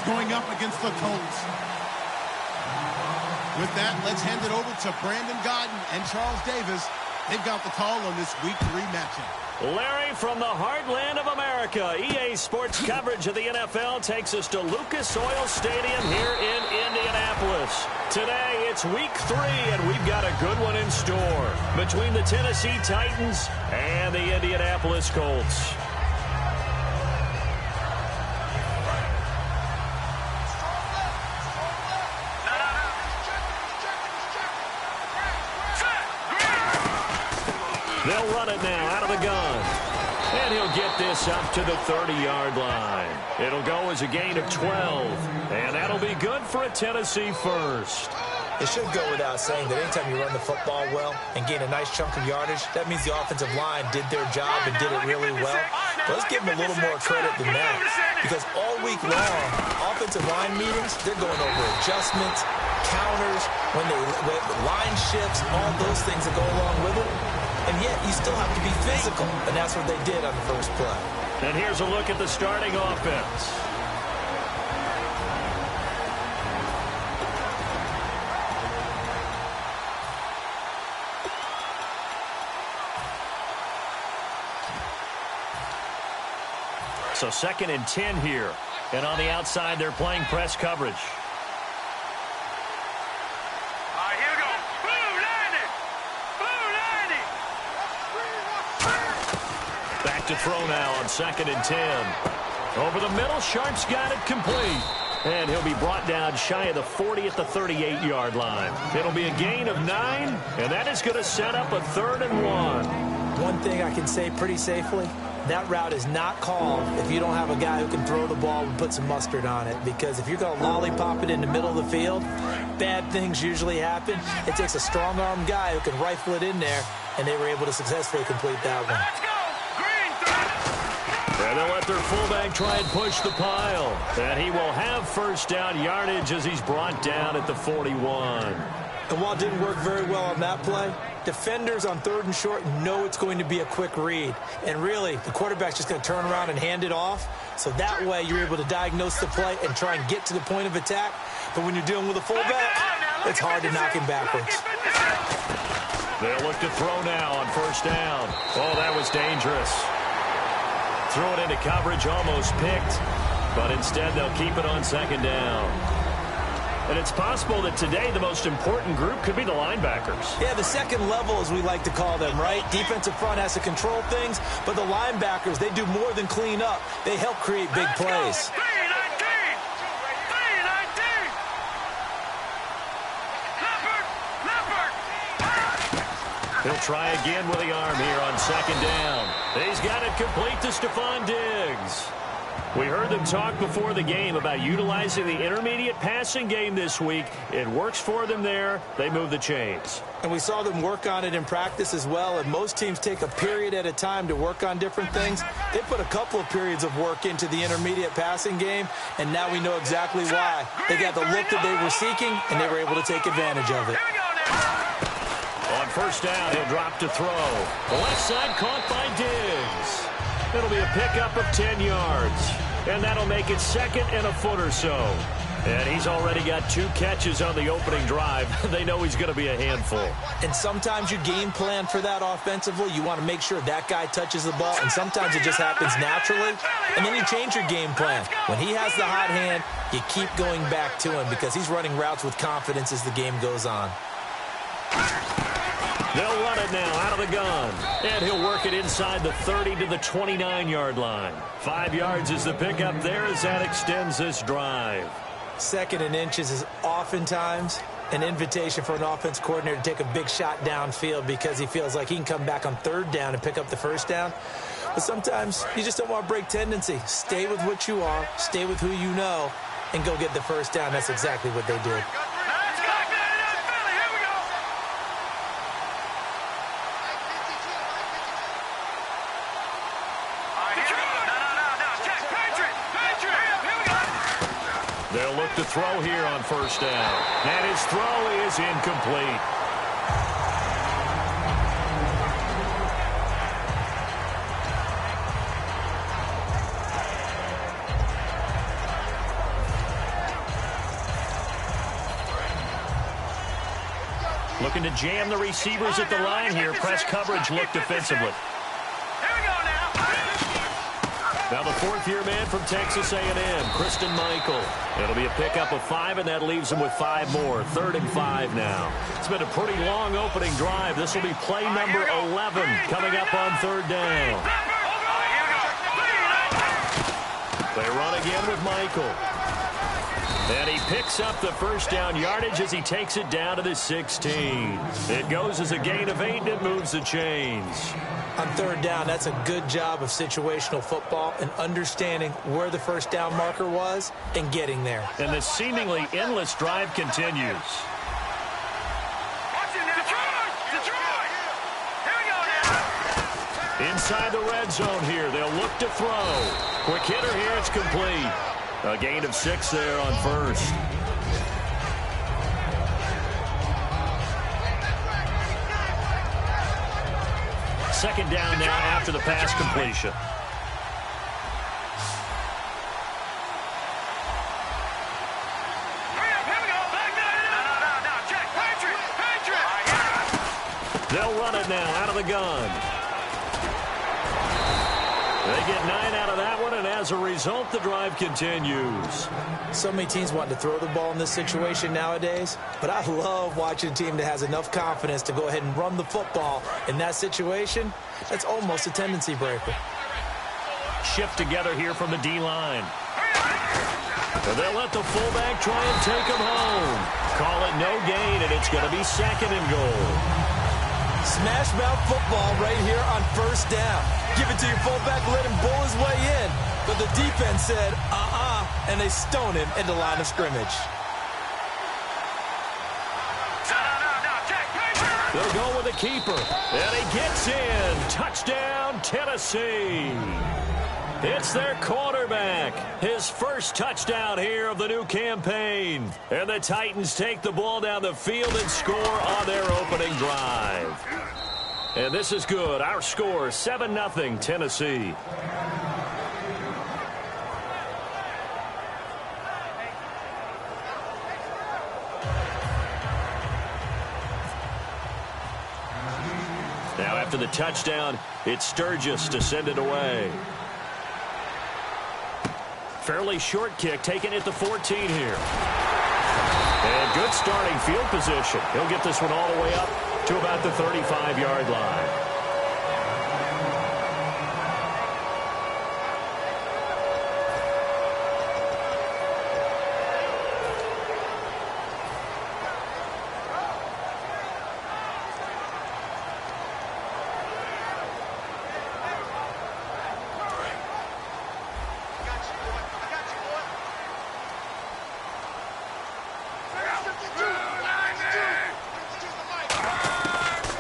going up against the Colts. With that, let's hand it over to Brandon Godden and Charles Davis. They've got the call on this Week 3 matchup. Larry, from the heartland of America, EA Sports coverage of the NFL takes us to Lucas Oil Stadium here in Indianapolis. Today, it's Week 3, and we've got a good one in store between the Tennessee Titans and the Indianapolis Colts. They'll run it now out of the gun. And he'll get this up to the 30-yard line. It'll go as a gain of 12. And that'll be good for a Tennessee first. It should go without saying that anytime you run the football well and gain a nice chunk of yardage, that means the offensive line did their job and did it really well. But let's give them a little more credit than that. Because all week long, offensive line meetings, they're going over adjustments, counters, when line shifts, all those things that go along with it. And yet, you still have to be physical. And that's what they did on the first play. And here's a look at the starting offense. So 2nd and 10 here. And on the outside, they're playing press coverage. To throw now on 2nd and 10. Over the middle, Sharp's got it complete. And he'll be brought down shy of the 40 at the 38-yard line. It'll be a gain of 9, and that is going to set up a 3rd and 1. One thing I can say pretty safely, that route is not called if you don't have a guy who can throw the ball and put some mustard on it. Because if you're going to lollipop it in the middle of the field, bad things usually happen. It takes a strong-arm guy who can rifle it in there, and they were able to successfully complete that one. And they'll let their fullback try and push the pile. And he will have first down yardage as he's brought down at the 41. And while it didn't work very well on that play, defenders on 3rd and short know it's going to be a quick read. And really, the quarterback's just going to turn around and hand it off. So that way, you're able to diagnose the play and try and get to the point of attack. But when you're dealing with a fullback, it's hard to knock him backwards. They'll look to throw now on first down. Oh, that was dangerous. Throw it into coverage, almost picked, but instead they'll keep it on 2nd down. And it's possible that today the most important group could be the linebackers. Yeah, the second level, as we like to call them, right? Defensive front has to control things, but the linebackers, they do more than clean up. They help create big plays. He'll try again with the arm here on 2nd down. He's got it complete to Stephon Diggs. We heard them talk before the game about utilizing the intermediate passing game this week. It works for them there. They move the chains. And we saw them work on it in practice as well. And most teams take a period at a time to work on different things. They put a couple of periods of work into the intermediate passing game, and now we know exactly why. They got the look that they were seeking, and they were able to take advantage of it. On first down, he'll drop to throw. The left side caught by Diggs. It'll be a pickup of 10 yards. And that'll make it 2nd and a foot or so. And he's already got 2 catches on the opening drive. They know he's going to be a handful. And sometimes you game plan for that offensively. You want to make sure that guy touches the ball. And sometimes it just happens naturally. And then you change your game plan. When he has the hot hand, you keep going back to him because he's running routes with confidence as the game goes on. They'll run it now out of the gun. And he'll work it inside the 30 to the 29-yard line. 5 yards is the pickup there as that extends this drive. 2nd and inches is oftentimes an invitation for an offense coordinator to take a big shot downfield because he feels like he can come back on 3rd down and pick up the first down. But sometimes you just don't want to break tendency. Stay with what you are, stay with who you know, and go get the first down. That's exactly what they did. They'll look to throw here on first down. And his throw is incomplete. Looking to jam the receivers at the line here. Press coverage look defensively. Now the fourth-year man from Texas A&M, Christian Michael. It'll be a pickup of 5, and that leaves him with 5 more. 3rd and 5 now. It's been a pretty long opening drive. This will be play number 11 coming up on 3rd down. They run again with Michael. And he picks up the first down yardage as he takes it down to the 16. It goes as a gain of 8, and it moves the chains. On 3rd down, that's a good job of situational football and understanding where the first down marker was and getting there. And the seemingly endless drive continues. Inside the red zone here, they'll look to throw. Quick hitter here, it's complete. A gain of 6 there on 1st. Second down now after the pass completion. They'll run it now out of the gun. They get 9 out of that one, and as a result, the drive continues. So many teams want to throw the ball in this situation nowadays, but I love watching a team that has enough confidence to go ahead and run the football. In that situation, that's almost a tendency breaker. Shift together here from the D-line. They'll let the fullback try and take him home. Call it no gain, and it's going to be 2nd and goal. Smash mouth football right here on 1st down. Give it to your fullback, let him bull his way in. But the defense said, and they stone him into line of scrimmage. They'll go with the keeper. And he gets in. Touchdown, Tennessee. It's their quarterback. His first touchdown here of the new campaign. And the Titans take the ball down the field and score on their opening drive. And this is good. Our score, 7-0 Tennessee. Now after the touchdown, it's Sturgis to send it away. Fairly short kick, taken at the 14 here. And good starting field position. He'll get this one all the way up to about the 35-yard line.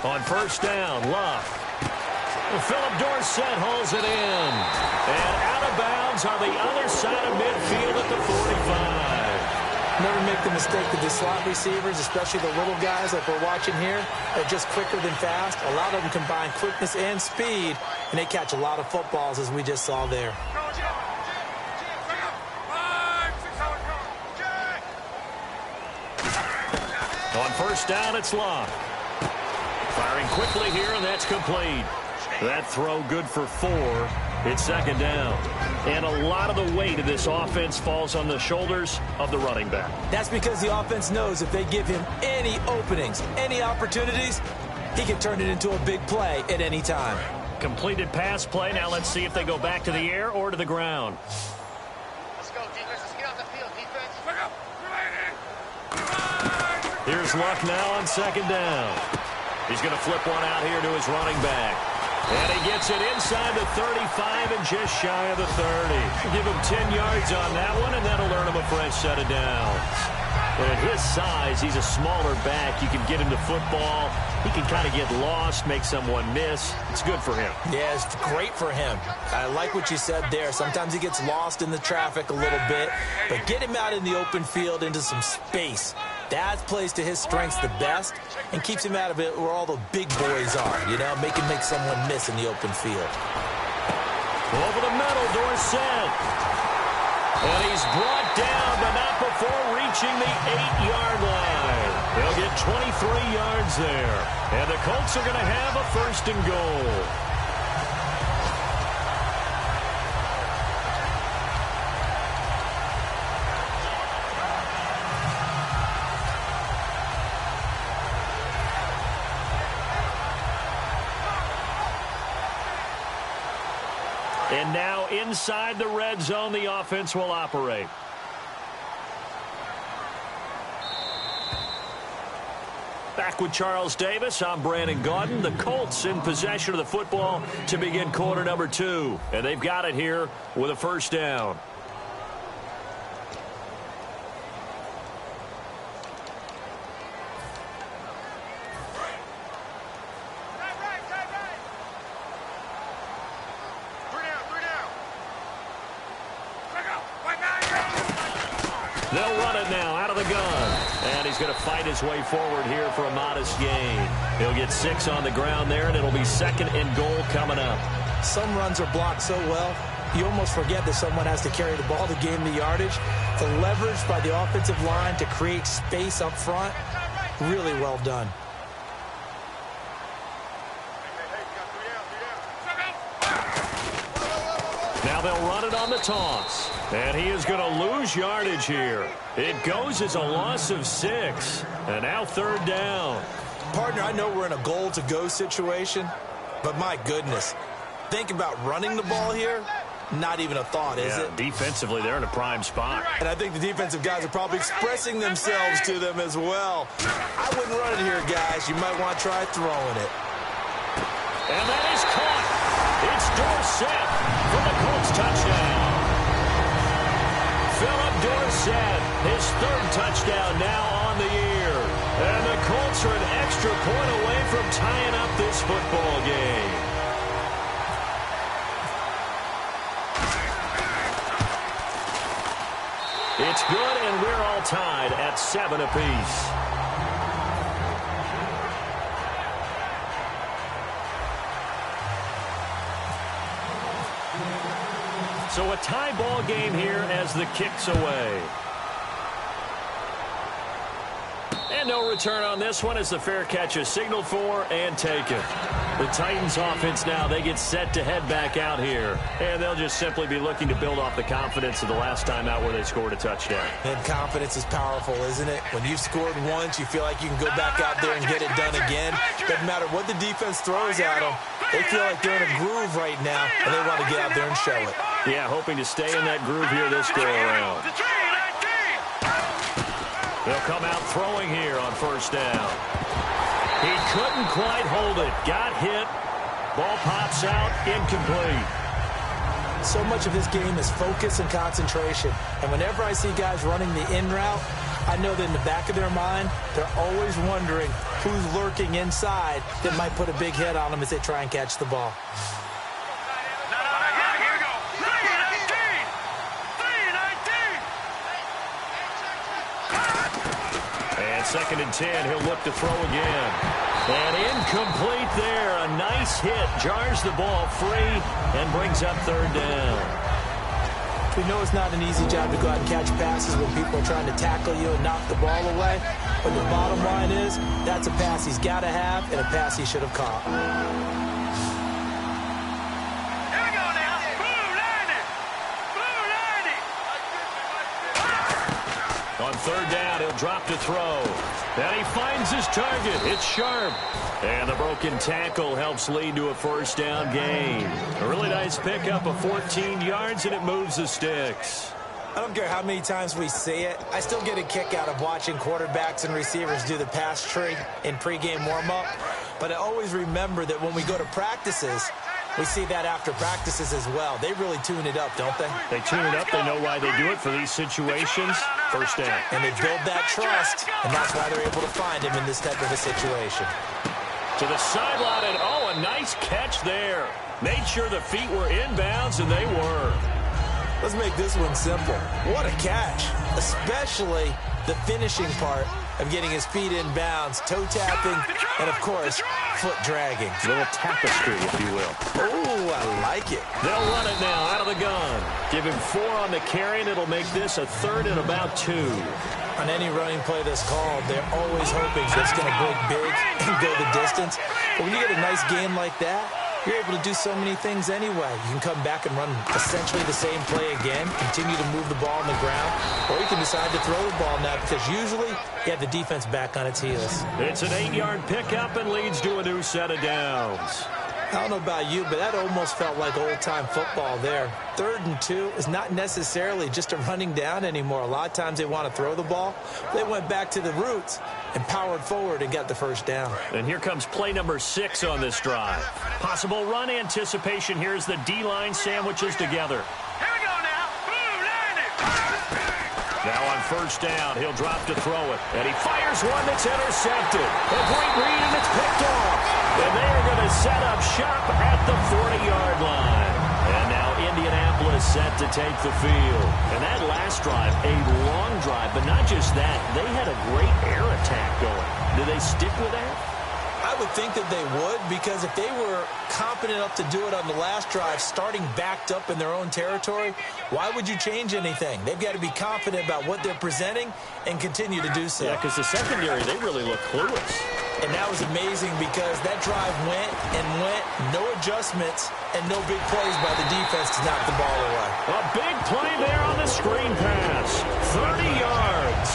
On 1st down, Luck. Philip Dorsett hauls it in. And out of bounds on the other side of midfield at the 45. Never make the mistake that the slot receivers, especially the little guys like we're watching here, are just quicker than fast. A lot of them combine quickness and speed, and they catch a lot of footballs, as we just saw there. On 1st down, it's Luck. Firing quickly here, and that's complete. That throw good for 4. It's 2nd down. And a lot of the weight of this offense falls on the shoulders of the running back. That's because the offense knows if they give him any openings, any opportunities, he can turn it into a big play at any time. Completed pass play. Now let's see if they go back to the air or to the ground. Let's go, defense. Let's get out the field, defense. Here's Luck now on 2nd down. He's going to flip one out here to his running back. And he gets it inside the 35 and just shy of the 30. Give him 10 yards on that one, and that'll earn him a fresh set of downs. And at his size, he's a smaller back. You can get him to football. He can kind of get lost, make someone miss. It's good for him. Yeah, it's great for him. I like what you said there. Sometimes he gets lost in the traffic a little bit, but get him out in the open field into some space. That plays to his strengths the best and keeps him out of it where all the big boys are, you know, make someone miss in the open field. Over the middle, Dorsett. And he's brought down, but not before reaching the 8-yard line. They'll get 23 yards there. And the Colts are going to have a 1st and goal. And now inside the red zone, the offense will operate. Back with Charles Davis, I'm Brandon Gaudin. The Colts in possession of the football to begin quarter number 2. And they've got it here with a 1st down. They'll run it now out of the gun. And he's going to fight his way forward here for a modest gain. He'll get 6 on the ground there, and it'll be 2nd and goal coming up. Some runs are blocked so well, you almost forget that someone has to carry the ball to gain the yardage. The leverage by the offensive line to create space up front, really well done. Now they'll run it on the toss. And he is going to lose yardage here. It goes as a loss of 6. And now 3rd down. Partner, I know we're in a goal-to-go situation, but my goodness, think about running the ball here. Not even a thought, is it? Defensively, they're in a prime spot. And I think the defensive guys are probably expressing themselves to them as well. I wouldn't run it here, guys. You might want to try throwing it. And that is caught. It's Dorsett for the Colts touchdown. Philip Dorsett, his 3rd touchdown now on the year. And the Colts are an extra point away from tying up this football game. It's good, and we're all tied at 7 apiece. So a tie ball game here as the kick's away. And no return on this one as the fair catch is signaled for and taken. The Titans offense now, they get set to head back out here. And they'll just simply be looking to build off the confidence of the last time out where they scored a touchdown. And confidence is powerful, isn't it? When you've scored once, you feel like you can go back out there and get it done again. Doesn't matter what the defense throws at them. They feel like they're in a groove right now, and they want to get out there and show it. Yeah, hoping to stay in that groove here this go-around. They'll come out throwing here on 1st down. He couldn't quite hold it. Got hit. Ball pops out. Incomplete. So much of this game is focus and concentration. And whenever I see guys running the in route, I know that in the back of their mind, they're always wondering who's lurking inside that might put a big hit on them as they try and catch the ball. And 2nd and 10, he'll look to throw again. And incomplete there. A nice hit. Jars the ball free and brings up 3rd down. We know it's not an easy job to go out and catch passes when people are trying to tackle you and knock the ball away. But the bottom line is, that's a pass he's got to have and a pass he should have caught. On 3rd down, he'll drop to throw. And he finds his target. It's Sharp. And the broken tackle helps lead to a 1st down gain. A really nice pickup of 14 yards, and it moves the sticks. I don't care how many times we see it. I still get a kick out of watching quarterbacks and receivers do the pass tree in pregame warm-up. But I always remember that when we go to practices, we see that after practices as well. They really tune it up, don't they? They tune it up. They know why they do it for these situations. 1st down. And they build that trust, and that's why they're able to find him in this type of a situation. To the sideline, and oh, a nice catch there. Made sure the feet were inbounds, and they were. Let's make this one simple. What a catch, especially the finishing part of getting his feet in bounds, toe tapping, and, of course, foot dragging. A little tapestry, if you will. Oh, I like it. They'll run it now out of the gun. Give him 4 on the carry, and it'll make this a 3rd and about 2. On any running play that's called, they're always hoping that it's going to break big and go the distance. But when you get a nice game like that, you're able to do so many things anyway. You can come back and run essentially the same play again, continue to move the ball on the ground, or you can decide to throw the ball now because usually you have the defense back on its heels. It's an 8-yard pickup and leads to a new set of downs. I don't know about you, but that almost felt like old-time football there. 3rd and 2 is not necessarily just a running down anymore. A lot of times they want to throw the ball. They went back to the roots and powered forward and got the first down. And here comes play number 6 on this drive. Possible run anticipation here as the D-line sandwiches together. Here we go now. Learn it. Now on 1st down, he'll drop to throw it. And he fires one that's intercepted. A great read, and it's picked off. And they are going to set up shop at the 40-yard line. And now Indianapolis set to take the field. And that last drive, a long drive, but not just that. They had a great air attack going. Do they stick with that? I would think that they would, because if they were competent enough to do it on the last drive, starting backed up in their own territory, why would you change anything? They've got to be confident about what they're presenting and continue to do so. Yeah, because the secondary, they really look clueless. And that was amazing because that drive went and went, no adjustments, and no big plays by the defense to knock the ball away. A big play there on the screen pass. 30 yards.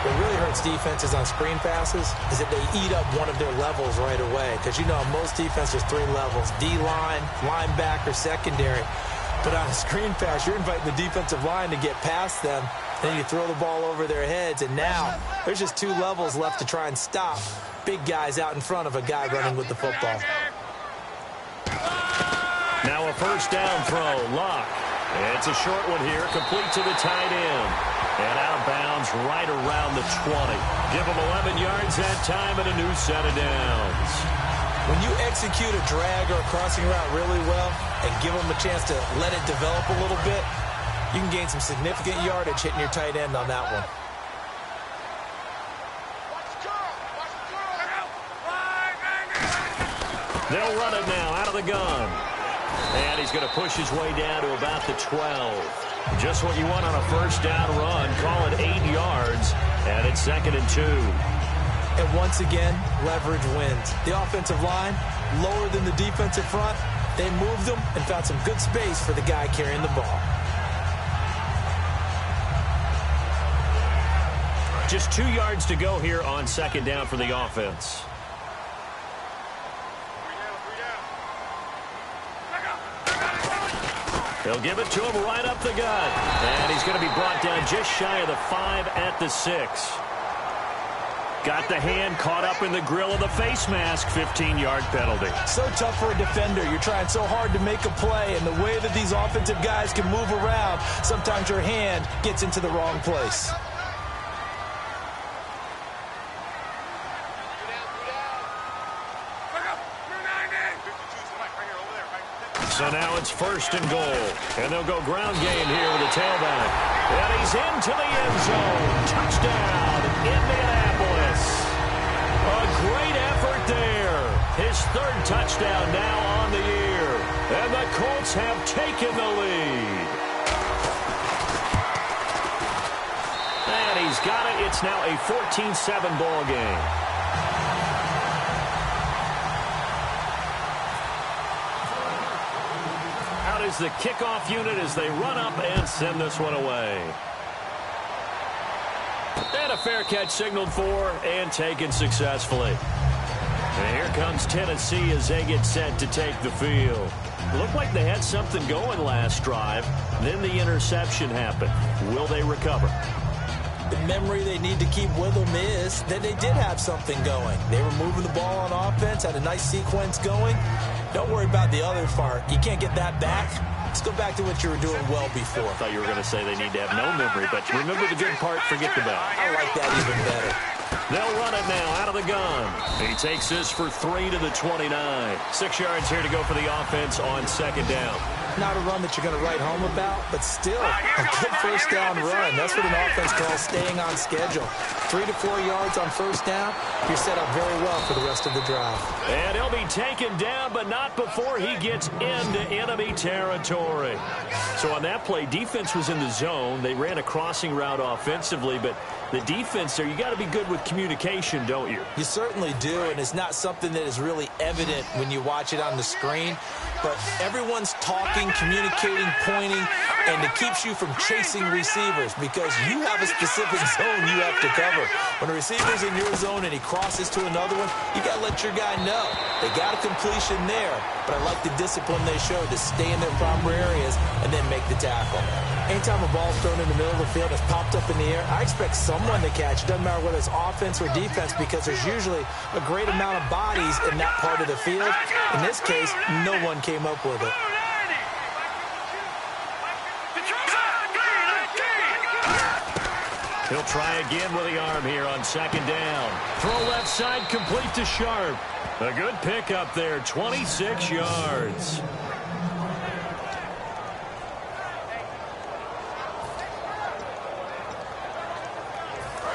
What really hurts defenses on screen passes is that they eat up one of their levels right away. Because, you know, most defense there's 3 levels: D-line, linebacker, secondary. But on a screen pass, you're inviting the defensive line to get past them. Then you throw the ball over their heads. And now there's just 2 levels left to try and stop big guys out in front of a guy running with the football. Now a 1st down throw. Luck. It's a short one here, complete to the tight end. And out of bounds right around the 20. Give him 11 yards that time and a new set of downs. When you execute a drag or a crossing route really well and give them a chance to let it develop a little bit, you can gain some significant yardage hitting your tight end on that one. They'll run it now out of the gun. And he's going to push his way down to about the 12. Just what you want on a 1st down run. Call it 8 yards. And it's 2nd and 2. And once again, leverage wins. The offensive line, lower than the defensive front. They moved them and found some good space for the guy carrying the ball. Just 2 yards to go here on 2nd down for the offense. They'll give it to him right up the gut. And he's going to be brought down just shy of the 5 at the 6. Got the hand caught up in the grill of the face mask. 15-yard penalty. So tough for a defender. You're trying so hard to make a play, and the way that these offensive guys can move around, sometimes your hand gets into the wrong place. So now it's 1st and goal. And they'll go ground game here with the tailback. And he's into the end zone. Touchdown, Indianapolis. A great effort there. His 3rd touchdown now on the year. And the Colts have taken the lead. And he's got it. It's now a 14-7 ball game. Is the kickoff unit as they run up and send this one away. And a fair catch signaled for and taken successfully. And here comes Tennessee as they get set to take the field. Looked like they had something going last drive. Then the interception happened. Will they recover? The memory they need to keep with them is that they did have something going. They were moving the ball on offense, had a nice sequence going. Don't worry about the other part. You can't get that back. Let's go back to what you were doing well before. I thought you were going to say they need to have no memory, but remember the good part, forget the bad. I like that even better. They'll run it now out of the gun. He takes this for 3 to the 29. 6 yards here to go for the offense on 2nd down. Not a run that you're going to write home about, but still a good first down run. That's what an offense calls staying on schedule. 3 to 4 yards on first down, you're set up very well for the rest of the drive. And he'll be taken down, but not before he gets into enemy territory. So on that play, defense was in the zone. They ran a crossing route offensively, but the defense there, you got to be good with communication, don't you? You certainly do, and it's not something that is really evident when you watch it on the screen. But everyone's talking, communicating, pointing, and it keeps you from chasing receivers because you have a specific zone you have to cover. When a receiver's in your zone and he crosses to another one, you got to let your guy know. They got a completion there, but I like the discipline they showed to stay in their proper areas and then make the tackle. Anytime a ball's thrown in the middle of the field and it's popped up in the air, I expect someone to catch. It doesn't matter whether it's offense or defense because there's usually a great amount of bodies in that part of the field. In this case, no one came up with it. He'll try again with the arm here on second down. Throw left side, complete to Sharp. A good pickup there, 26 yards.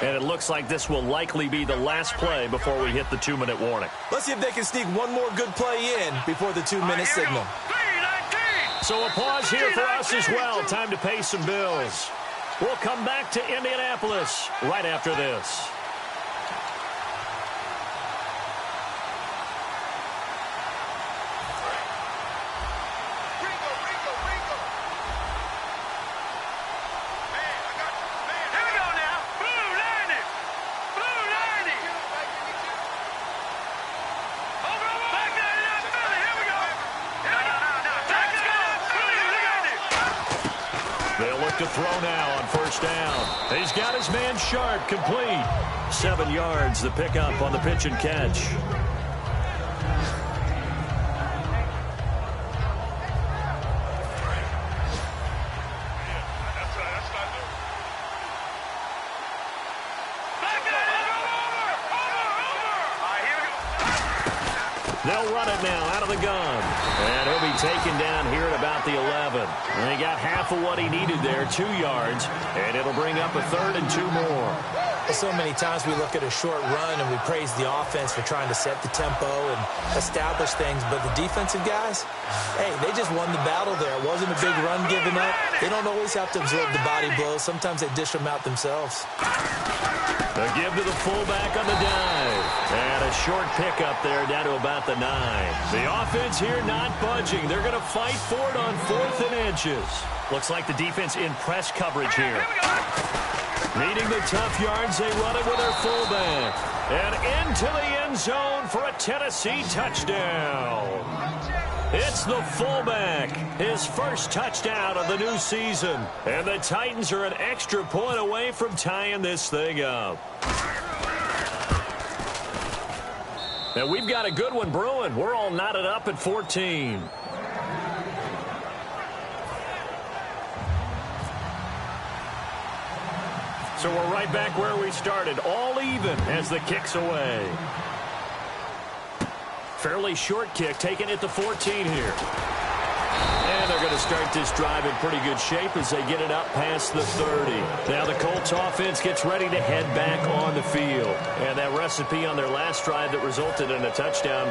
And it looks like this will likely be the last play before we hit the 2-minute warning. Let's see if they can sneak one more good play in before the 2-minute signal. So a pause here for us as well. Time to pay some bills. We'll come back to Indianapolis right after this. To throw now on first down. He's got his man Sharp, complete. 7 yards, the pickup on the pitch and catch. They'll run it now out of the gun. And he'll be taken down here at about the 11. And he got half of what he needed there, 2 yards. And it'll bring up a 3rd and 2 more. So many times we look at a short run and we praise the offense for trying to set the tempo and establish things. But the defensive guys, hey, they just won the battle there. It wasn't a big run given up. They don't always have to absorb the body blows. Sometimes they dish them out themselves. A give to the fullback on the dive. And a short pickup there down to about the 9. The offense here not budging. They're going to fight for it on 4th and inches. Looks like the defense in press coverage here. Needing the tough yards, they run it with their fullback. And into the end zone for a Tennessee touchdown. It's the fullback, his first touchdown of the new season. And the Titans are an extra point away from tying this thing up. And we've got a good one brewing. We're all knotted up at 14. So we're right back where we started, all even as the kick's away. Fairly short kick, taking it to 14 here. And they're going to start this drive in pretty good shape as they get it up past the 30. Now the Colts offense gets ready to head back on the field. And that recipe on their last drive that resulted in a touchdown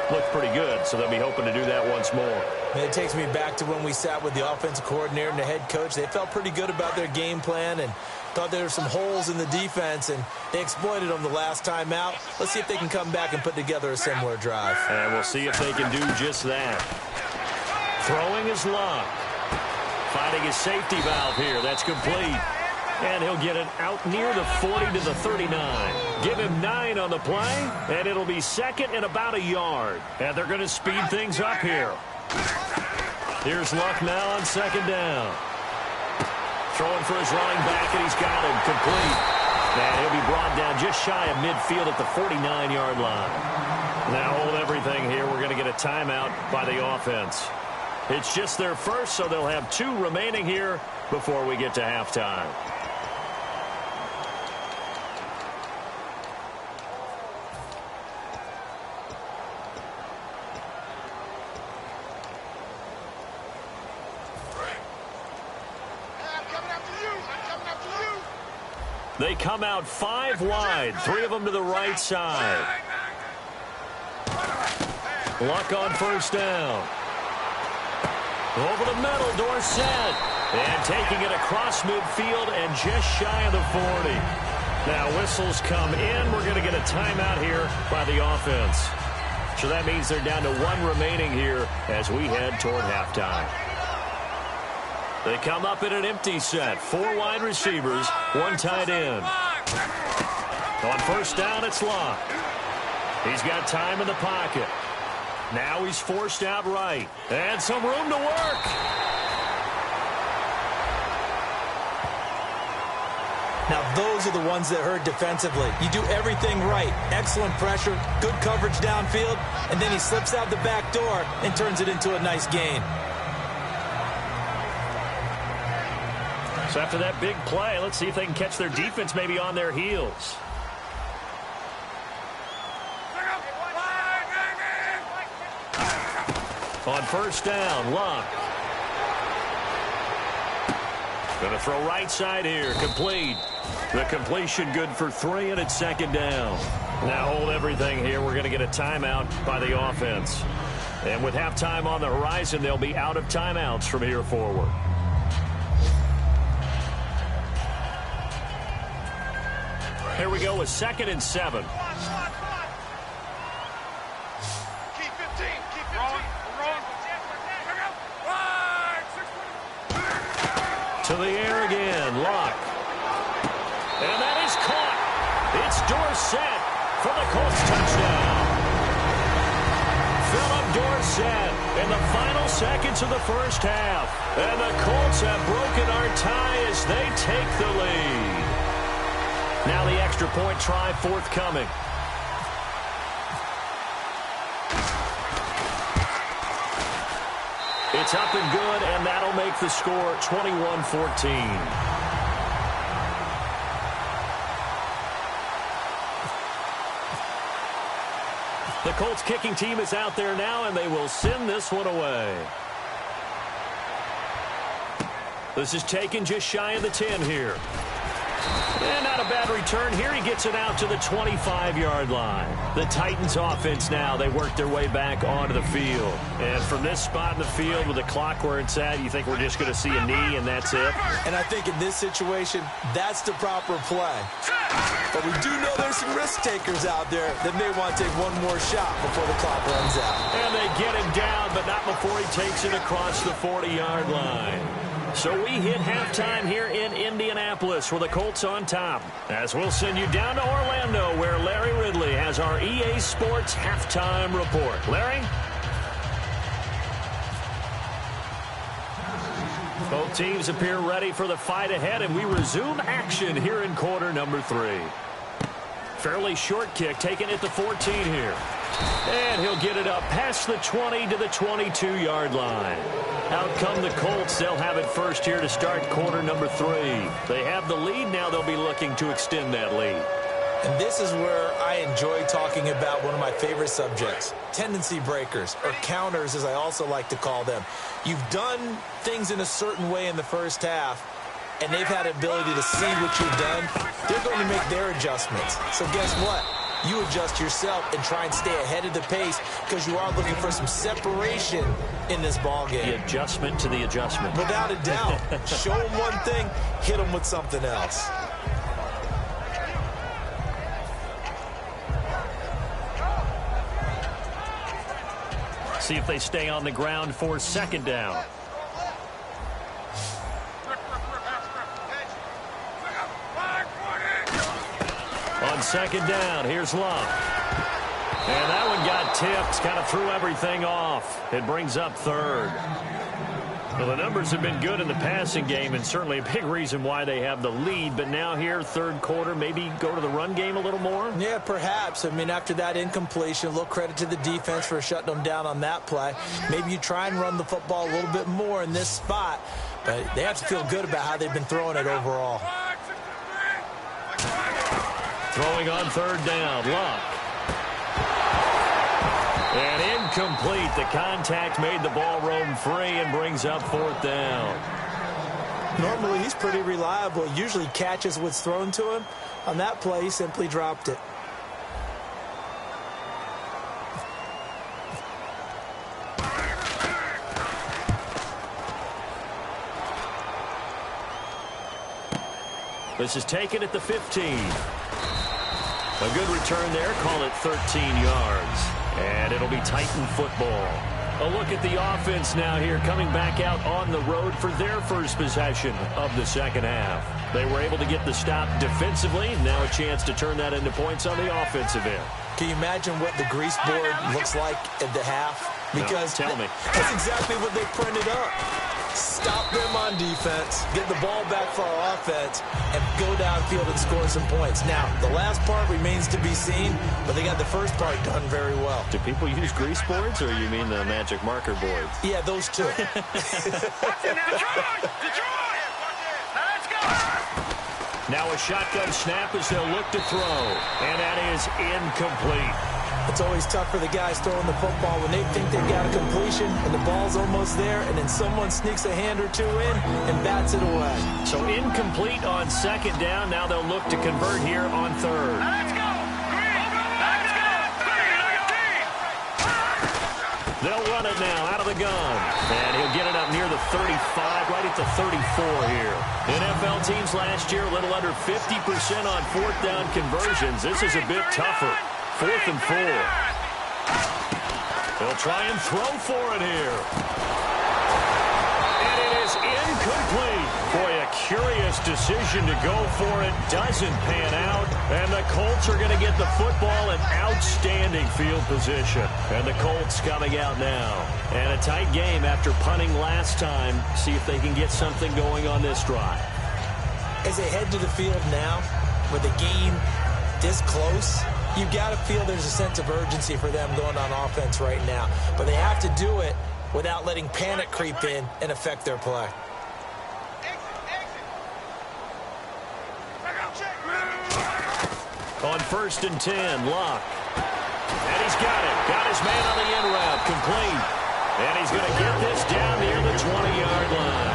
looked pretty good, so they'll be hoping to do that once more. And it takes me back to when we sat with the offensive coordinator and the head coach. They felt pretty good about their game plan and thought there were some holes in the defense, and they exploited them the last time out. Let's see if they can come back and put together a similar drive. And we'll see if they can do just that. Throwing his luck. Finding his safety valve here. That's complete. And he'll get it out near the 40 to the 39. Give him 9 on the play, and it'll be second and about a yard. And they're going to speed things up here. Here's Luck now on second down. Throwing for his running back, and he's got him complete. And he'll be brought down just shy of midfield at the 49-yard line. Now hold everything here. We're going to get a timeout by the offense. It's just their first, so they'll have 2 remaining here before we get to halftime. They come out 5 wide, 3 of them to the right side. Luck on first down. Over the middle, Dorsett. And taking it across midfield and just shy of the 40. Now whistles come in. We're going to get a timeout here by the offense. So that means they're down to 1 remaining here as we head toward halftime. They come up in an empty set. 4 wide receivers, 1 tight end. On first down, it's Locke. He's got time in the pocket. Now he's forced out right. And some room to work. Now, those are the ones that hurt defensively. You do everything right. Excellent pressure, good coverage downfield, and then he slips out the back door and turns it into a nice gain. So after that big play, let's see if they can catch their defense maybe on their heels. On first down, Luck. Going to throw right side here, complete. The completion good for 3, and it's second down. Now hold everything here. We're going to get a timeout by the offense. And with halftime on the horizon, they'll be out of timeouts from here forward. Here we go with 2nd and 7. Keep 15. Keep 15. To the air again, Locke. And that is caught. It's Dorsett for the Colts touchdown. Philip Dorsett in the final seconds of the first half. And the Colts have broken our tie as they take the lead. Now the extra point try forthcoming. It's up and good, and that'll make the score 21-14. The Colts kicking team is out there now, and they will send this one away. This is taken just shy of the 10 here. And not a bad return here. He gets it out to the 25-yard line. The Titans offense now, they work their way back onto the field. And from this spot in the field with the clock where it's at, you think we're just going to see a knee and that's it? And I think in this situation, that's the proper play. But we do know there's some risk takers out there that may want to take one more shot before the clock runs out. And they get him down, but not before he takes it across the 40-yard line. So we hit halftime here in Indianapolis with the Colts on top. As we'll send you down to Orlando where Larry Ridley has our EA Sports halftime report. Larry? Both teams appear ready for the fight ahead, and we resume action here in quarter number 3. Fairly short kick taken at the 14 here. And he'll get it up past the 20 to the 22-yard line. Out come the Colts. They'll have it first here to start quarter number 3. They have the lead. Now they'll be looking to extend that lead. And this is where I enjoy talking about one of my favorite subjects, tendency breakers, or counters as I also like to call them. You've done things in a certain way in the first half, and they've had the ability to see what you've done. They're going to make their adjustments. So guess what? You adjust yourself and try and stay ahead of the pace because you are looking for some separation in this ball game. The adjustment to the adjustment. Without a doubt. Show them one thing, hit them with something else. See if they stay on the ground for second down. On second down, here's Love. And that one got tipped, kind of threw everything off. It brings up third. Well, the numbers have been good in the passing game, and certainly a big reason why they have the lead. But now here, third quarter, maybe go to the run game a little more? Yeah, perhaps. I mean, after that incompletion, a little credit to the defense for shutting them down on that play. Maybe you try and run the football a little bit more in this spot. But they have to feel good about how they've been throwing it overall. Throwing on third down, Luck. And incomplete. The contact made the ball roam free and brings up fourth down. Normally, he's pretty reliable. He usually catches what's thrown to him. On that play, he simply dropped it. This is taken at the 15. A good return there. Call it 13 yards. And it'll be Titan football. A look at the offense now here, coming back out on the road for their first possession of the second half. They were able to get the stop defensively. Now a chance to turn that into points on the offensive end. Can you imagine what the grease board looks like at the half? Because no, tell me. That's exactly what they printed up. Stop them on defense, get the ball back for our offense, and go downfield and score some points. Now, the last part remains to be seen, but they got the first part done very well. Do people use grease boards, or you mean the magic marker boards? Yeah, those two. Now a shotgun snap as they'll look to throw, and that is incomplete. It's always tough for the guys throwing the football when they think they've got a completion and the ball's almost there, and then someone sneaks a hand or two in and bats it away. So incomplete on second down. Now they'll look to convert here on third. Let's go! Let's go! They'll run it now out of the gun. And he'll get it up near the 35, right at the 34 here. NFL teams last year a little under 50% on fourth down conversions. This is a bit tougher. 4th and 4. They'll try and throw for it here. And it is incomplete. Boy, a curious decision to go for it. Doesn't pan out. And the Colts are going to get the football in outstanding field position. And the Colts coming out now. And a tight game after punting last time. See if they can get something going on this drive. As they head to the field now, with the game this close, you got to feel there's a sense of urgency for them going on offense right now. But they have to do it without letting panic creep in and affect their play. On 1st and 10, Luck. And he's got it. Got his man on the end route. Complete. And he's going to get this down near the 20-yard line.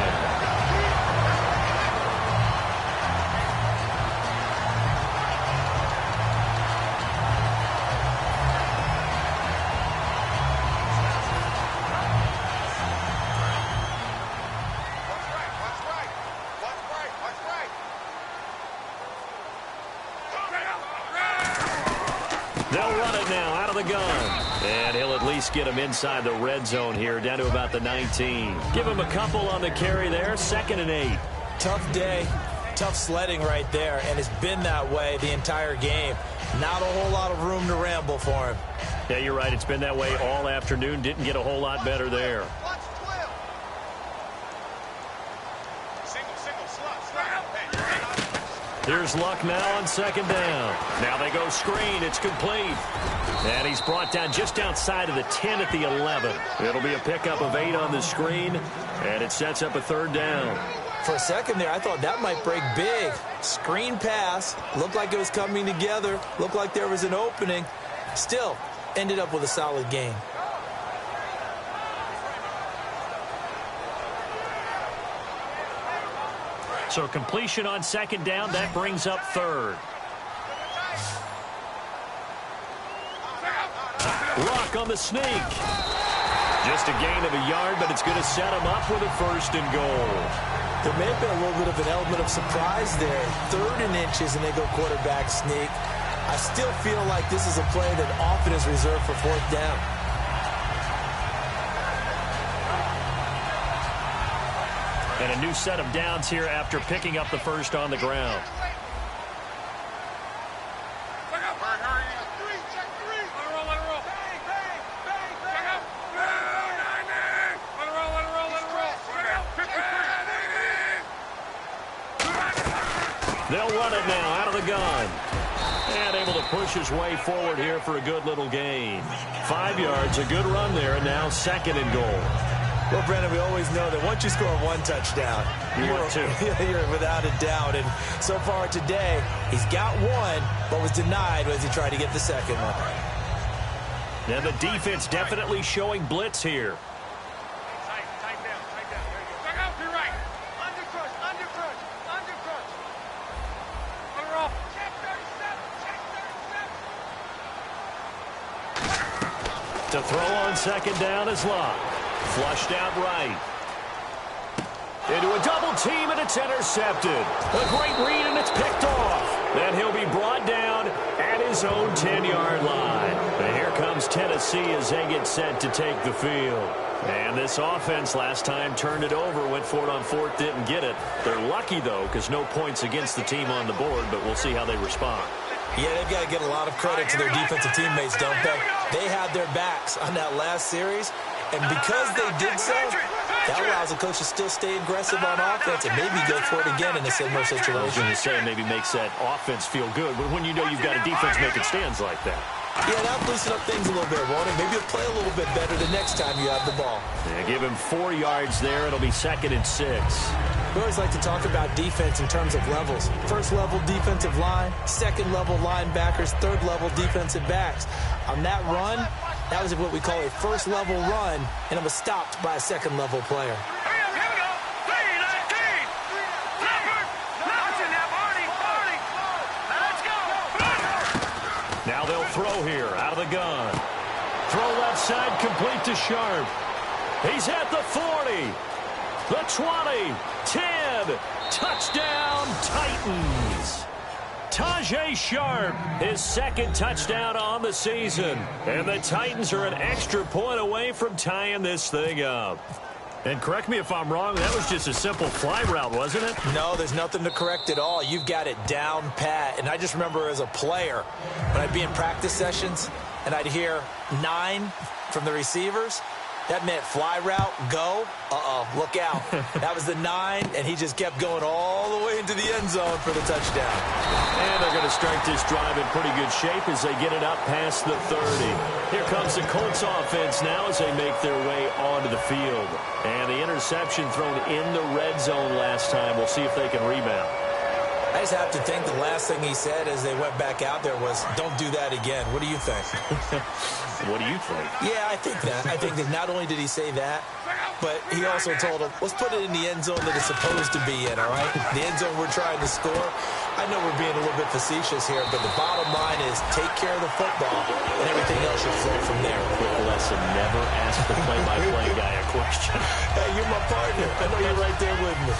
They'll run it now out of the gun. And he'll at least get him inside the red zone here, down to about the 19. Give him a couple on the carry there, 2nd and 8. Tough day, tough sledding right there, and it's been that way the entire game. Not a whole lot of room to ramble for him. Yeah, you're right. It's been that way all afternoon. Didn't get a whole lot better there. Here's Luck now on 2nd down. Now they go screen. It's complete. And he's brought down just outside of the 10 at the 11. It'll be a pickup of 8 on the screen, and it sets up a 3rd down. For a second there, I thought that might break big. Screen pass. Looked like it was coming together. Looked like there was an opening. Still, ended up with a solid game. So completion on 2nd down, that brings up 3rd. Luck on the sneak. Just a gain of a yard, but it's going to set him up with a 1st and goal. There may have been a little bit of an element of surprise there. 3rd and inches, and they go quarterback sneak. I still feel like this is a play that often is reserved for 4th down. And a new set of downs here after picking up the 1st on the ground. They'll run it now out of the gun. And able to push his way forward here for a good little gain. 5 yards, a good run there, and now 2nd and goal. Well, Brennan, we always know that once you score 1 touchdown, you're without a doubt. And so far today, he's got 1, but was denied as he tried to get the 2nd one. And the defense definitely showing blitz here. To throw on second down is Luck. Flushed out right. Into a double team, and it's intercepted. A great read, and it's picked off. Then he'll be brought down at his own 10-yard line. And here comes Tennessee as they get set to take the field. And this offense last time turned it over, went for it on fourth, didn't get it. They're lucky, though, because no points against the team on the board, but we'll see how they respond. Yeah, they've got to get a lot of credit to their defensive teammates, don't they? They had their backs on that last series, and because they did so, that allows the coach to still stay aggressive on offense and maybe go for it again in a similar situation. I was going to say maybe makes that offense feel good, but when you know you've got a defense making stands like that. Yeah, that'll loosen up things a little bit, won't it? Maybe you'll play a little bit better the next time you have the ball. Yeah, give him 4 yards there. It'll be 2nd and 6. We always like to talk about defense in terms of levels. First level defensive line, second level linebackers, third level defensive backs. On that run, that was what we call a first level run, and it was stopped by a second level player. Now they'll throw here out of the gun. Throw left side complete to Sharp. He's at the 40. The 20. 10. Touchdown, Titans. Tajay Sharp, his 2nd touchdown on the season. And the Titans are an extra point away from tying this thing up. And correct me if I'm wrong, that was just a simple fly route, wasn't it? No, there's nothing to correct at all. You've got it down pat. And I just remember as a player, when I'd be in practice sessions and I'd hear 9 from the receivers, that meant fly route, go, look out. That was the 9, and he just kept going all the way into the end zone for the touchdown. And they're going to start this drive in pretty good shape as they get it up past the 30. Here comes the Colts offense now as they make their way onto the field. And the interception thrown in the red zone last time. We'll see if they can rebound. I just have to think the last thing he said as they went back out there was, don't do that again. What do you think? What do you think? Yeah, I think that. I think that not only did he say that, but he also told him, let's put it in the end zone that it's supposed to be in, all right? The end zone we're trying to score. I know we're being a little bit facetious here, but the bottom line is take care of the football, and everything else should flow from there. Quick lesson, never ask the play-by-play guy a question. Hey, you're my partner. I know you're right there with me.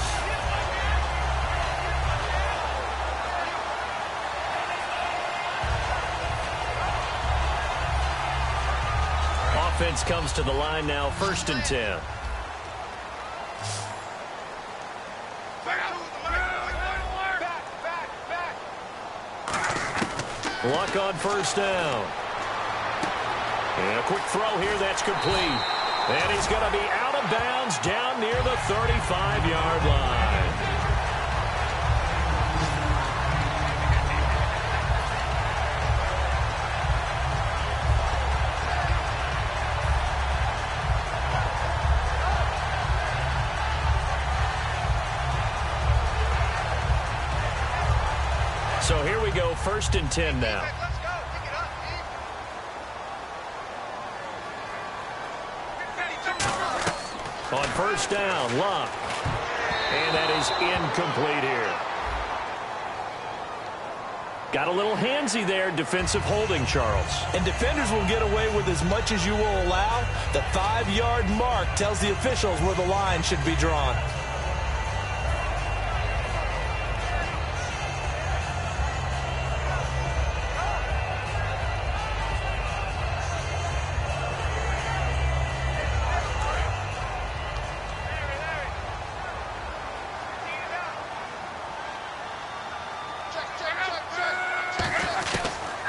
Offense comes to the line now, 1st and 10. Luck on 1st down. And a quick throw here, that's complete. And he's going to be out of bounds down near the 35-yard line. So here we go, 1st and 10 now. On 1st down, Luck. And that is incomplete here. Got a little handsy there, defensive holding, Charles. And defenders will get away with as much as you will allow. The 5-yard mark tells the officials where the line should be drawn.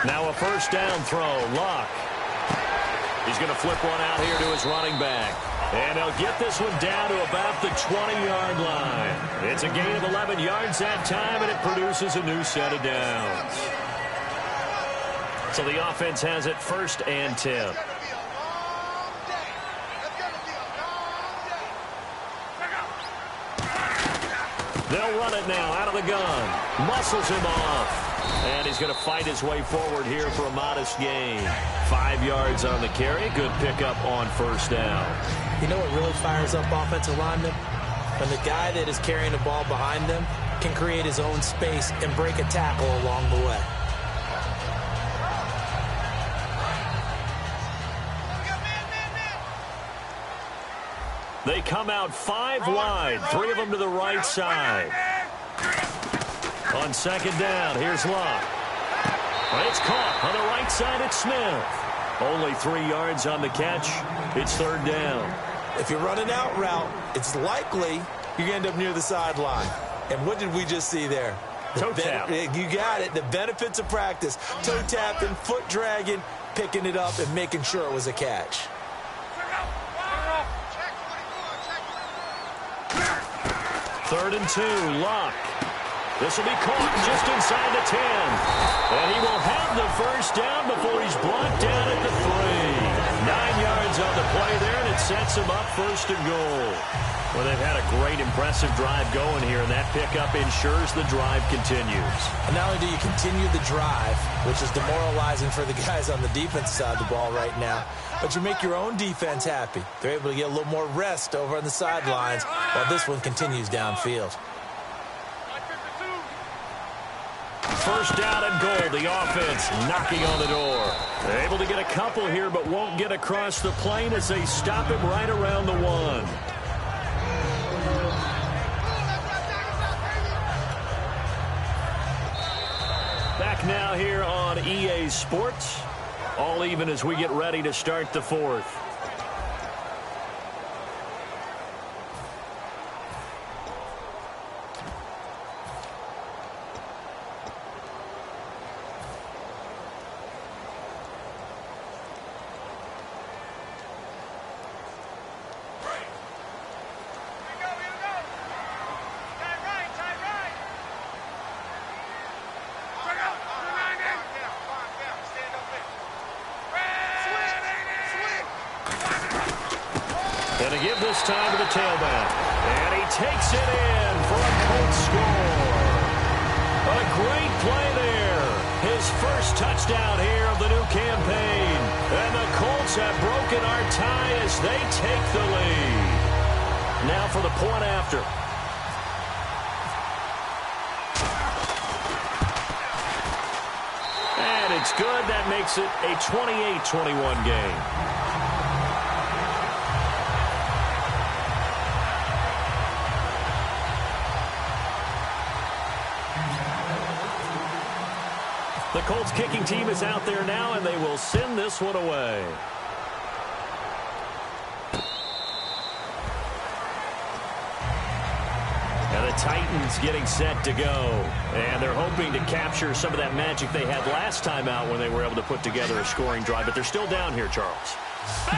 Now a 1st down throw, Luck. He's going to flip one out here to his running back. And he'll get this one down to about the 20-yard line. It's a gain of 11 yards that time, and it produces a new set of downs. So the offense has it 1st and 10. They'll run it now out of the gun. Muscles him off. And he's going to fight his way forward here for a modest gain. 5 yards on the carry. Good pickup on 1st down. You know what really fires up offensive linemen? When the guy that is carrying the ball behind them can create his own space and break a tackle along the way. They come out 5 wide, 3 of them to the right side. On second down, here's Locke. It's caught on the right side. It's Smith. Only 3 yards on the catch. It's third down. If you're running out route, it's likely you're going to end up near the sideline. And what did we just see there? Toe tap. You got it. The benefits of practice. Toe tapping, foot dragging, picking it up, and making sure it was a catch. Third and 2, Locke. This will be caught just inside the 10. And he will have the first down before he's blocked down at the 3. 9 yards on the play there, and it sets him up first and goal. Well, they've had a great, impressive drive going here, and that pickup ensures the drive continues. And not only do you continue the drive, which is demoralizing for the guys on the defense side of the ball right now, but you make your own defense happy. They're able to get a little more rest over on the sidelines while this one continues downfield. First down and goal. The offense knocking on the door. They're able to get a couple here, but won't get across the plane as they stop him right around the 1. Back now here on EA Sports. All even as we get ready to start the 4th. Going to give this time to the tailback. And he takes it in for a Colts score. A great play there. His first touchdown here of the new campaign. And the Colts have broken our tie as they take the lead. Now for the point after. And it's good. That makes it a 28-21 game. The Colts kicking team is out there now, and they will send this one away. And the Titans getting set to go. And they're hoping to capture some of that magic they had last time out when they were able to put together a scoring drive. But they're still down here, Charles.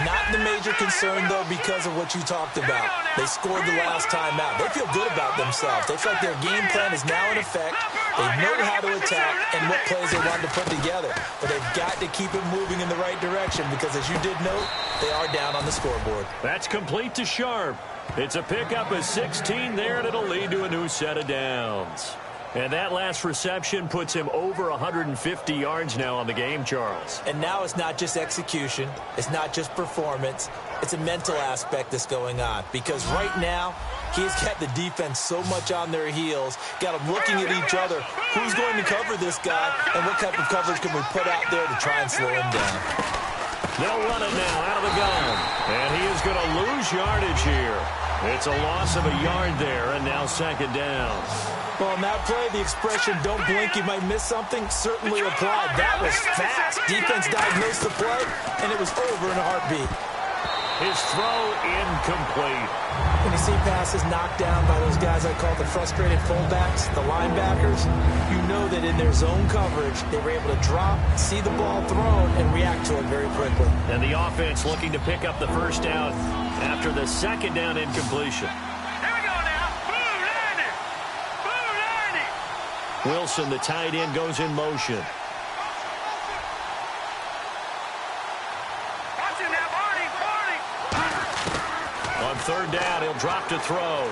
Not the major concern, though, because of what you talked about. They scored the last time out. They feel good about themselves. They feel like their game plan is now in effect. They know how to attack and what plays they want to put together. But they've got to keep it moving in the right direction because, as you did note, they are down on the scoreboard. That's complete to Sharp. It's a pickup of 16 there, and it'll lead to a new set of downs. And that last reception puts him over 150 yards now on the game, Charles. And now it's not just execution. It's not just performance. It's a mental aspect that's going on. Because right now, he's got the defense so much on their heels, got them looking at each other. Who's going to cover this guy, and what type of coverage can we put out there to try and slow him down? They'll run it now out of the gun. And he is going to lose yardage here. It's a loss of a yard there, and now second down. Well, on that play, the expression, don't blink, you might miss something, certainly applied. That was fast. Defense diagnosed the play, and it was over in a heartbeat. His throw incomplete. When you see passes knocked down by those guys I call the frustrated fullbacks, the linebackers, you know that in their zone coverage, they were able to drop, see the ball thrown, and react to it very quickly. And the offense looking to pick up the first down after the second down incompletion. Wilson, the tight end, goes in motion. On third down, he'll drop to throw.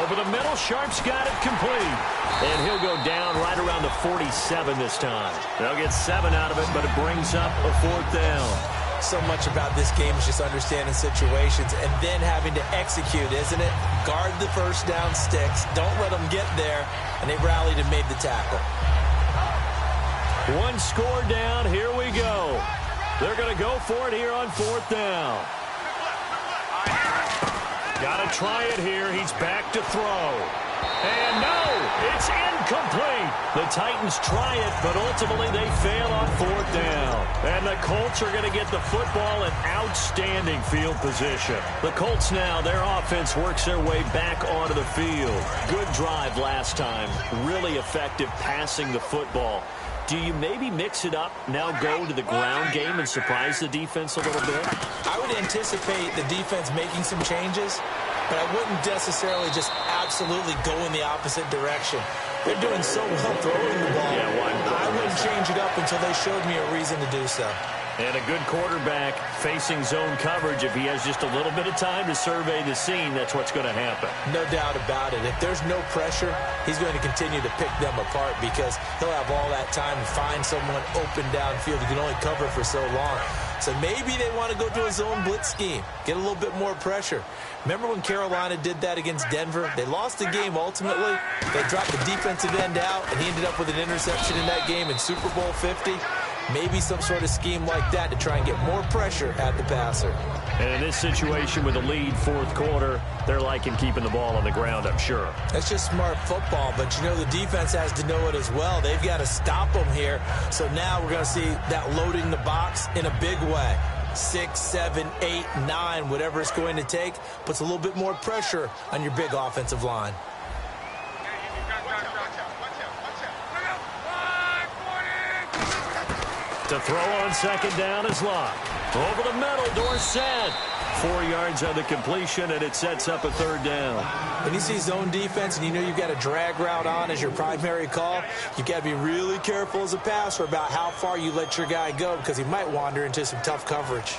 Over the middle, Sharp's got it complete. And he'll go down right around the 47 this time. They'll get 7 out of it, but it brings up a fourth down. So much about this game is just understanding situations and then having to execute, isn't it? Guard the first down sticks. Don't let them get there. And they rallied and made the tackle. One score down. Here we go. They're going to go for it here on fourth down. Got to try it here. He's back to throw. And no, it's incomplete. The Titans try it, but ultimately they fail on 4th down. And the Colts are going to get the football in outstanding field position. The Colts now, their offense works their way back onto the field. Good drive last time. Really effective passing the football. Do you maybe mix it up, now go to the ground game and surprise the defense a little bit? I would anticipate the defense making some changes, but I wouldn't necessarily just absolutely go in the opposite direction. They're doing so well throwing the ball. I wouldn't change it up until they showed me a reason to do so. And a good quarterback facing zone coverage, if he has just a little bit of time to survey the scene, that's what's going to happen. No doubt about it. If there's no pressure, he's going to continue to pick them apart because he'll have all that time to find someone open downfield. He can only cover for so long. So maybe they want to go to a zone blitz scheme, get a little bit more pressure. Remember when Carolina did that against Denver? They lost the game ultimately. They dropped the defensive end out, and he ended up with an interception in that game in Super Bowl 50. Maybe some sort of scheme like that to try and get more pressure at the passer. And in this situation with a lead 4th quarter, they're liking keeping the ball on the ground, I'm sure. That's just smart football, but you know the defense has to know it as well. They've got to stop them here. So now we're going to see that loading the box in a big way. 6, 7, 8, 9, whatever it's going to take, puts a little bit more pressure on your big offensive line. To throw on 2nd down is Locke. Over the middle, Dorsett. 4 yards on the completion, and it sets up a 3rd down. When you see zone defense and you know you've got a drag route on as your primary call, you've got to be really careful as a passer about how far you let your guy go because he might wander into some tough coverage.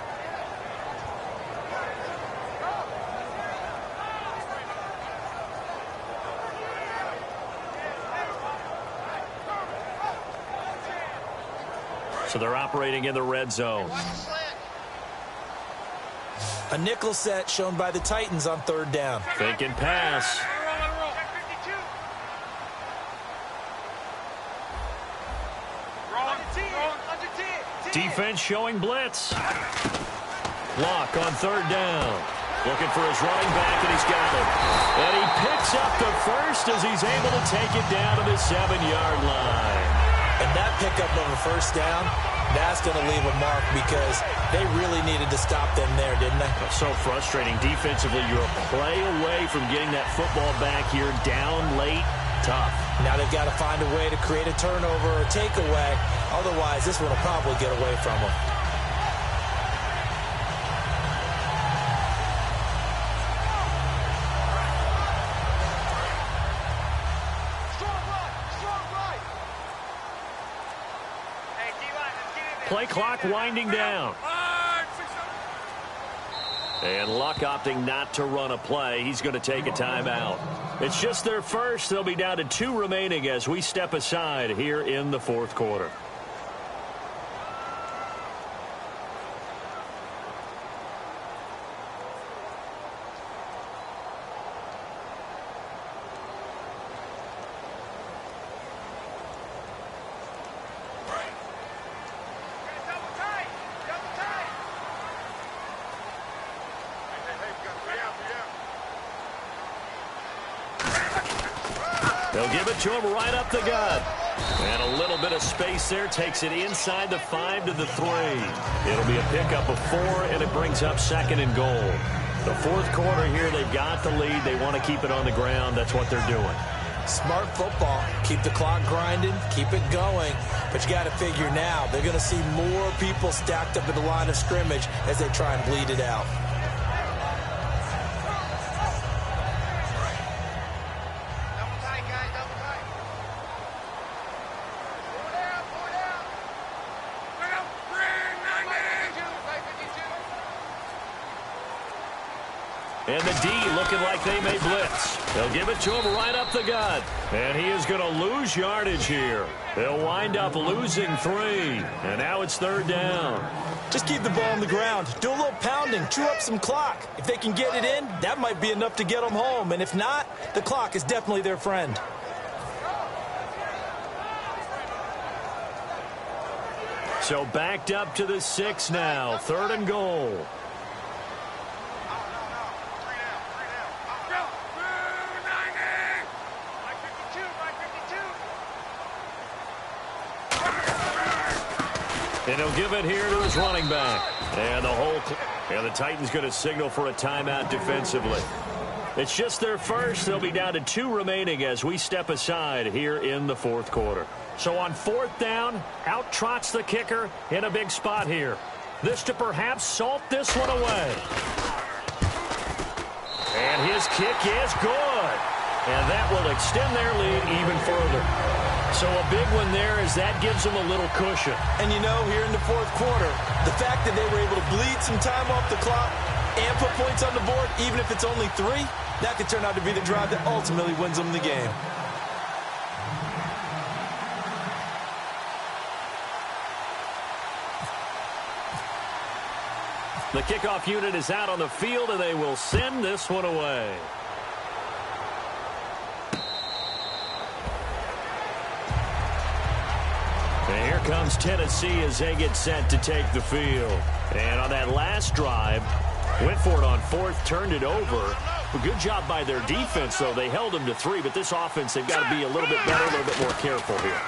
So they're operating in the red zone. A nickel set shown by the Titans on 3rd down. Thinking pass. Defense showing blitz. Locke on 3rd down. Looking for his running back, and he's got it. And he picks up the first as he's able to take it down to the 7-yard line. And that pickup of a 1st down, that's going to leave a mark because they really needed to stop them there, didn't they? So frustrating. Defensively, you're a play away from getting that football back here down late. Tough. Now they've got to find a way to create a turnover or takeaway. Otherwise, this one will probably get away from them. Play clock winding down. And Luck opting not to run a play. He's going to take a timeout. It's just their first. They'll be down to 2 remaining as we step aside here in the 4th quarter. They'll give it to him right up the gut. And a little bit of space there takes it inside the 5 to the 3. It'll be a pickup of 4, and it brings up 2nd and goal. The 4th quarter here, they've got the lead. They want to keep it on the ground. That's what they're doing. Smart football. Keep the clock grinding. Keep it going. But you got to figure now, they're going to see more people stacked up at the line of scrimmage as they try and bleed it out. And the D looking like they may blitz. They'll give it to him right up the gut. And he is going to lose yardage here. They'll wind up losing 3. And now it's 3rd down. Just keep the ball on the ground. Do a little pounding. Chew up some clock. If they can get it in, that might be enough to get them home. And if not, the clock is definitely their friend. So backed up to the 6 now. 3rd and goal. And he'll give it here to his running back. And the Titans going to signal for a timeout defensively. It's just their first. They'll be down to 2 remaining as we step aside here in the fourth quarter. So on 4th down, out trots the kicker in a big spot here. This to perhaps salt this one away. And his kick is good. And that will extend their lead even further. So a big one there as that gives them a little cushion. And you know, here in the fourth quarter, the fact that they were able to bleed some time off the clock and put points on the board, even if it's only 3, that could turn out to be the drive that ultimately wins them the game. The kickoff unit is out on the field, and they will send this one away. And here comes Tennessee as they get set to take the field. And on that last drive, went for it on 4th, turned it over. A good job by their defense, though. They held them to 3, but this offense, they've got to be a little bit better, a little bit more careful here.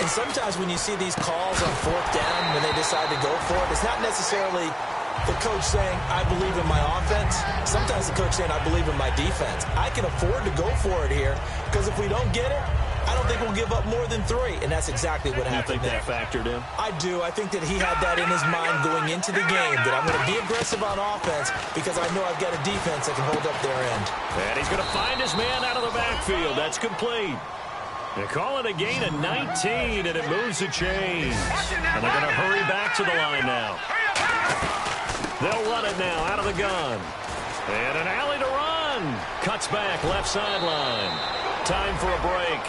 And sometimes when you see these calls on 4th down, when they decide to go for it, it's not necessarily the coach saying, I believe in my offense. Sometimes the coach saying, I believe in my defense. I can afford to go for it here because if we don't get it, I don't think we'll give up more than 3, and that's exactly what happened there. You think that factored in? I do. I think that he had that in his mind going into the game, that I'm going to be aggressive on offense because I know I've got a defense that can hold up their end. And he's going to find his man out of the backfield. That's complete. They call it a gain of 19, and it moves the chains. And they're going to hurry back to the line now. They'll run it now out of the gun. And an alley to run. Cuts back left sideline. Time for a break.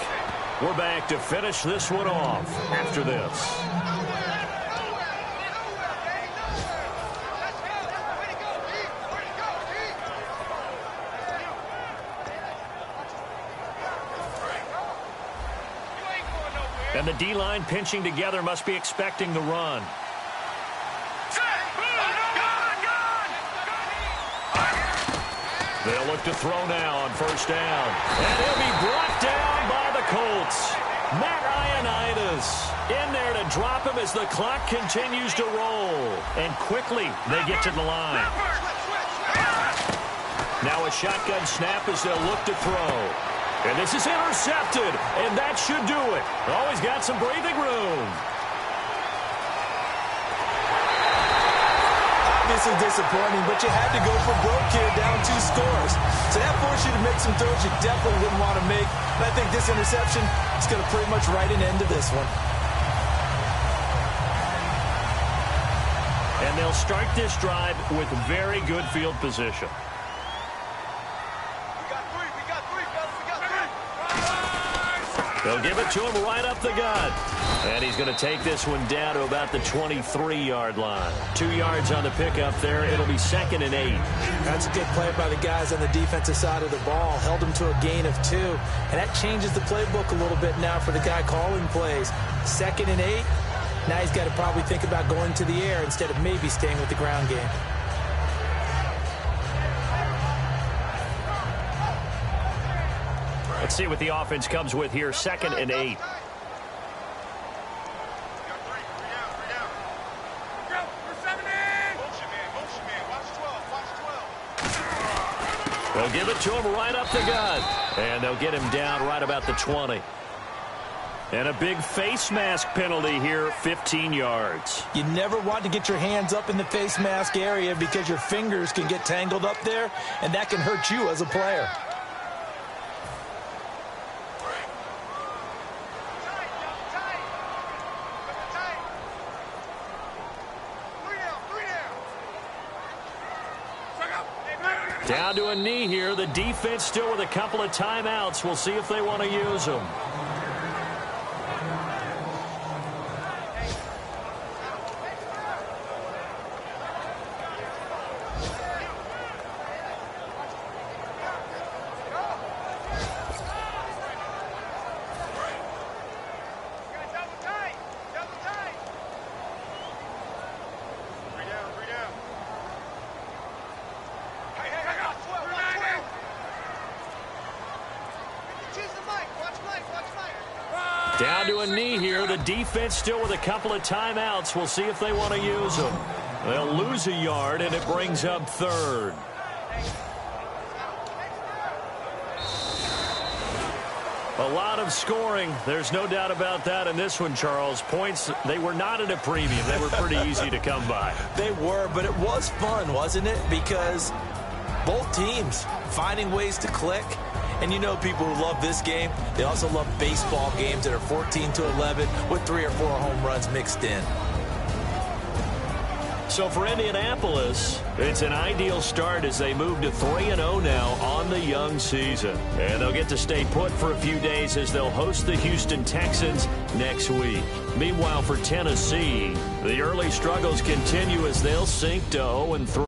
We're back to finish this one off after this. And the D-line pinching together must be expecting the run. They'll look to throw now on 1st down. And he'll be brought down by the Colts. Matt Ioannidis in there to drop him as the clock continues to roll. And quickly they get to the line. Now a shotgun snap as they'll look to throw. And this is intercepted. And that should do it. Always got some breathing room. Obviously disappointing, but you had to go for broke here, down 2 scores. So that forced you to make some throws you definitely wouldn't want to make. And I think this interception is going to pretty much write an end to this one. And they'll start this drive with very good field position. They'll give it to him right up the gut. And he's going to take this one down to about the 23-yard line. 2 yards on the pickup there. It'll be 2nd and 8. That's a good play by the guys on the defensive side of the ball. Held him to a gain of 2. And that changes the playbook a little bit now for the guy calling plays. 2nd and 8. Now he's got to probably think about going to the air instead of maybe staying with the ground game. Let's see what the offense comes with here. 2nd and 8. They'll give it to him right up the gut. And they'll get him down right about the 20. And a big face mask penalty here, 15 yards. You never want to get your hands up in the face mask area because your fingers can get tangled up there, and that can hurt you as a player. Down to a knee here. The defense still with a couple of timeouts. We'll see if they want to use them. a knee here. The defense still with a couple of timeouts. We'll see if they want to use them. They'll lose a yard, and it brings up third. A lot of scoring. There's no doubt about that in this one, Charles. Points, they were not at a premium. They were pretty easy to come by. They were, but it was fun, wasn't it? Because both teams finding ways to click. And you know people who love this game, they also love baseball games that are 14-11 with 3 or 4 home runs mixed in. So for Indianapolis, it's an ideal start as they move to 3-0 now on the young season. And they'll get to stay put for a few days as they'll host the Houston Texans next week. Meanwhile, for Tennessee, the early struggles continue as they'll sink to 0-3.